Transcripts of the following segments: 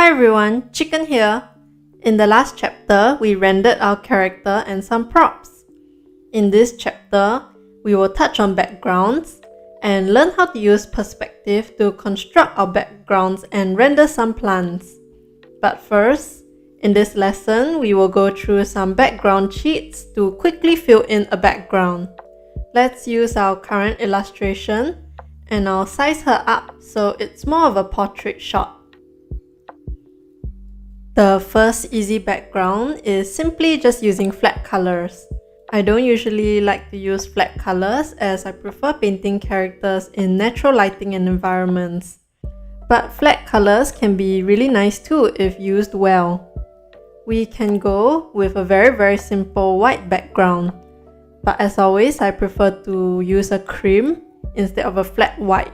Hi everyone, Chicken here. In the last chapter, we rendered our character and some props. In this chapter, we will touch on backgrounds and learn how to use perspective to construct our backgrounds and render some plants. But first, in this lesson, we will go through some background cheats to quickly fill in a background. Let's use our current illustration and I'll size her up so it's more of a portrait shot. The first easy background is simply just using flat colors. I don't usually like to use flat colors as I prefer painting characters in natural lighting and environments. But flat colors can be really nice too if used well. We can go with a very simple white background. But as always, I prefer to use a cream instead of a flat white.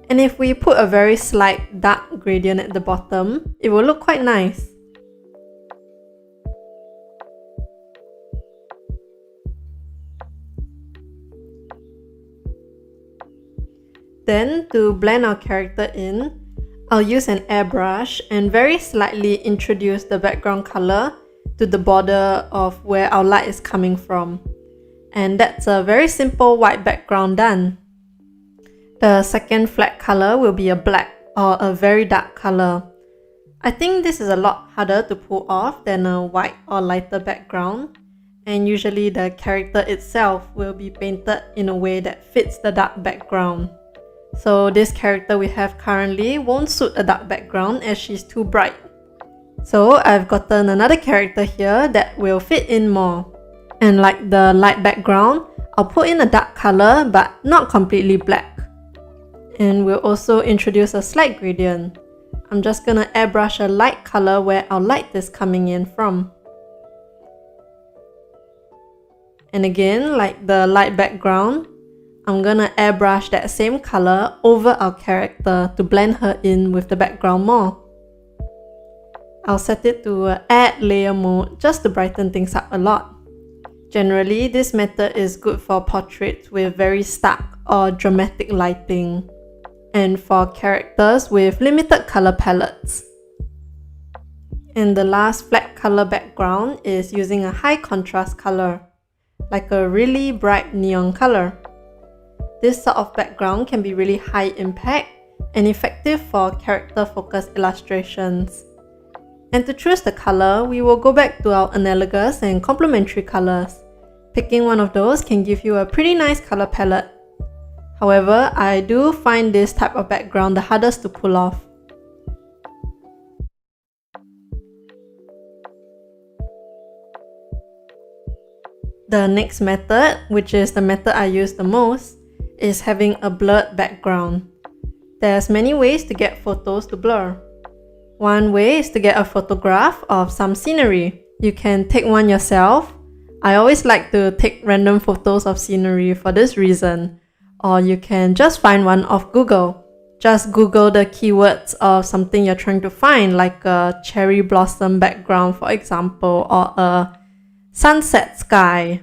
And if we put a very slight dark gradient at the bottom, it will look quite nice. Then, to blend our character in, I'll use an airbrush and very slightly introduce the background color to the border of where our light is coming from. And that's a very simple white background done. The second flat color will be a black or a very dark color. I think this is a lot harder to pull off than a white or lighter background, and usually the character itself will be painted in a way that fits the dark background. So this character we have currently won't suit a dark background as she's too bright. So I've gotten another character here that will fit in more. And like the light background, I'll put in a dark color but not completely black. And we'll also introduce a slight gradient. I'm just gonna airbrush a light color where our light is coming in from. And again, like the light background, I'm gonna airbrush that same color over our character to blend her in with the background more. I'll set it to add layer mode just to brighten things up a lot. Generally, this method is good for portraits with very stark or dramatic lighting, and for characters with limited color palettes. And the last flat color background is using a high contrast color, like a really bright neon color. This sort of background can be really high impact and effective for character focused illustrations. And to choose the color, we will go back to our analogous and complementary colors. Picking one of those can give you a pretty nice color palette. However, I do find this type of background the hardest to pull off. The next method, which is the method I use the most, is having a blurred background. There's many ways to get photos to blur. One way is to get a photograph of some scenery. You can take one yourself. I always like to take random photos of scenery for this reason. Or you can just find one off Google. Just Google the keywords of something you're trying to find, like a cherry blossom background for example, or a sunset sky.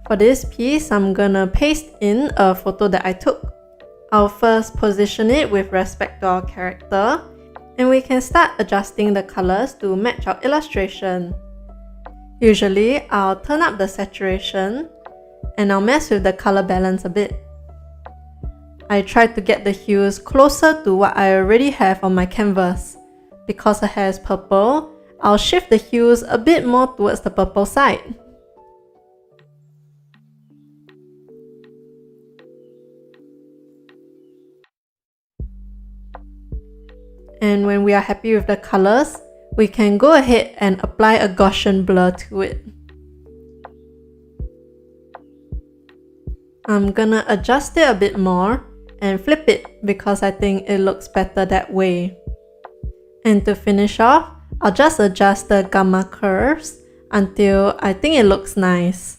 For this piece, I'm gonna paste in a photo that I took. I'll first position it with respect to our character, and we can start adjusting the colors to match our illustration. Usually, I'll turn up the saturation and I'll mess with the color balance a bit. I try to get the hues closer to what I already have on my canvas. Because her hair is purple, I'll shift the hues a bit more towards the purple side. And when we are happy with the colors, we can go ahead and apply a Gaussian blur to it. I'm gonna adjust it a bit more and flip it because I think it looks better that way. And to finish off, I'll just adjust the gamma curves until I think it looks nice.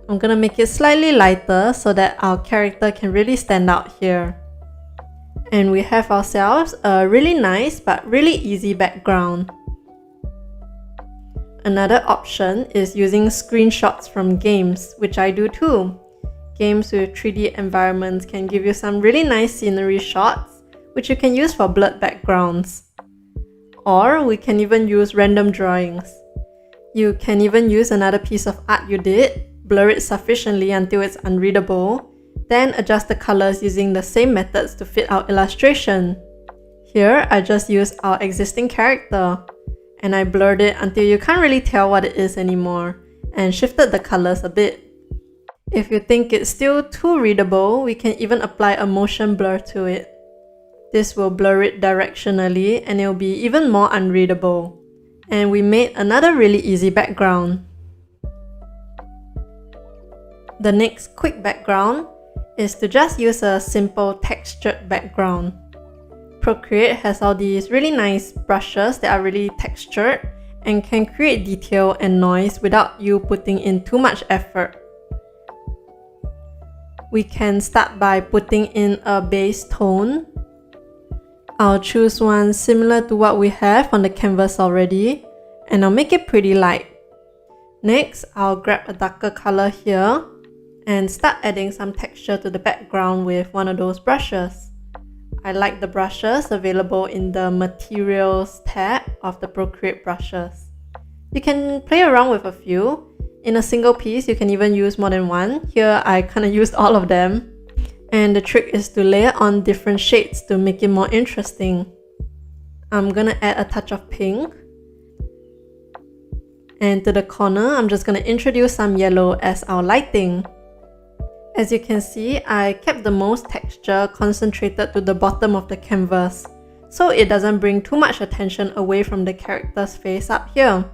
I'm gonna make it slightly lighter so that our character can really stand out here. And we have ourselves a really nice but really easy background. Another option is using screenshots from games, which I do too. Games with 3D environments can give you some really nice scenery shots, which you can use for blurred backgrounds. Or we can even use random drawings. You can even use another piece of art you did, blur it sufficiently until it's unreadable, then adjust the colors using the same methods to fit our illustration. Here, I just used our existing character, and I blurred it until you can't really tell what it is anymore, and shifted the colors a bit. If you think it's still too readable, we can even apply a motion blur to it. This will blur it directionally and it will be even more unreadable. And we made another really easy background. The next quick background is to just use a simple textured background. Procreate has all these really nice brushes that are really textured and can create detail and noise without you putting in too much effort. We can start by putting in a base tone. I'll choose one similar to what we have on the canvas already, and I'll make it pretty light. Next, I'll grab a darker color here and start adding some texture to the background with one of those brushes. I like the brushes available in the Materials tab of the Procreate brushes. You can play around with a few. In a single piece, you can even use more than one. Here, I kinda used all of them. And the trick is to layer on different shades to make it more interesting. I'm gonna add a touch of pink. And to the corner, I'm just gonna introduce some yellow as our lighting. As you can see, I kept the most texture concentrated to the bottom of the canvas, so it doesn't bring too much attention away from the character's face up here.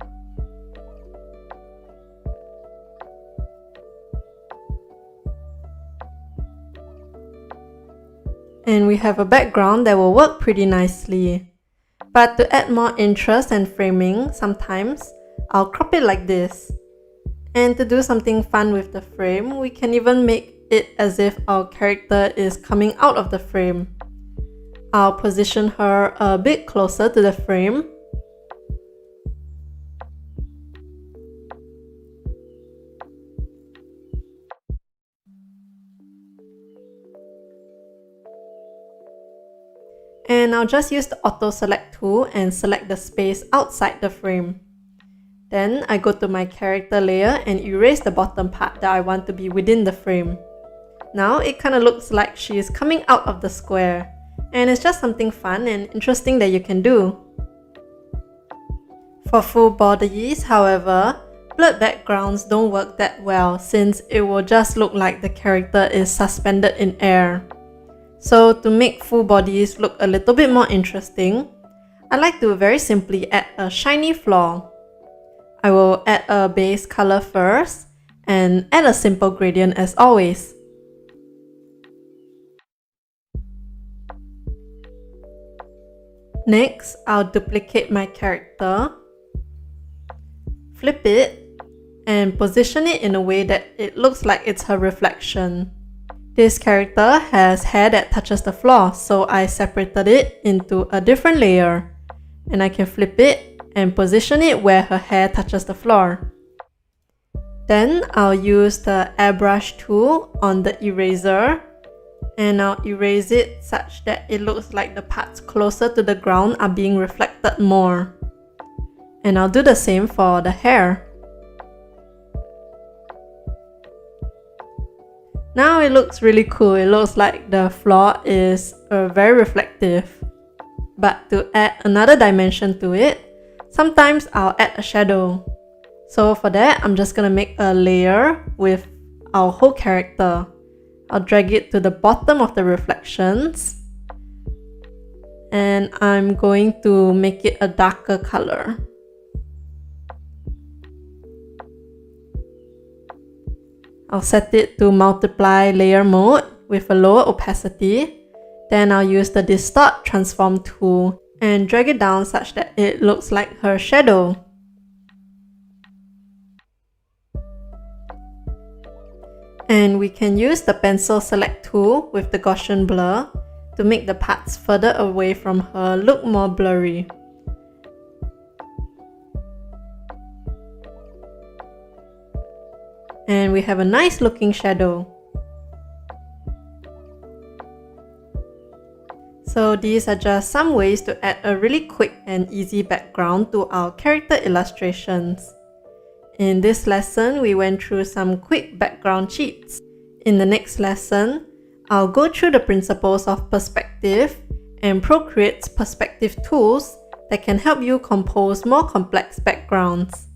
And we have a background that will work pretty nicely. But to add more interest and framing, sometimes I'll crop it like this. And to do something fun with the frame, we can even make it as if our character is coming out of the frame. I'll position her a bit closer to the frame. And I'll just use the auto select tool and select the space outside the frame. Then I go to my character layer and erase the bottom part that I want to be within the frame. Now it kind of looks like she is coming out of the square, and it's just something fun and interesting that you can do. For full bodies, however, blurred backgrounds don't work that well since it will just look like the character is suspended in air. So to make full bodies look a little bit more interesting, I like to very simply add a shiny floor. I will add a base color first and add a simple gradient as always. Next, I'll duplicate my character, flip it, and position it in a way that it looks like it's her reflection. This character has hair that touches the floor, so I separated it into a different layer. And I can flip it and position it where her hair touches the floor. Then I'll use the airbrush tool on the eraser, and I'll erase it such that it looks like the parts closer to the ground are being reflected more. And I'll do the same for the hair. Now it looks really cool. It looks like the floor is very reflective. But to add another dimension to it, sometimes I'll add a shadow. So for that, I'm just gonna make a layer with our whole character. I'll drag it to the bottom of the reflections. And I'm going to make it a darker color. I'll set it to multiply layer mode with a lower opacity. Then I'll use the distort transform tool and drag it down such that it looks like her shadow. And we can use the pencil select tool with the Gaussian blur to make the parts further away from her look more blurry. And we have a nice looking shadow. So these are just some ways to add a really quick and easy background to our character illustrations. In this lesson, we went through some quick background cheats. In the next lesson, I'll go through the principles of perspective and Procreate's perspective tools that can help you compose more complex backgrounds.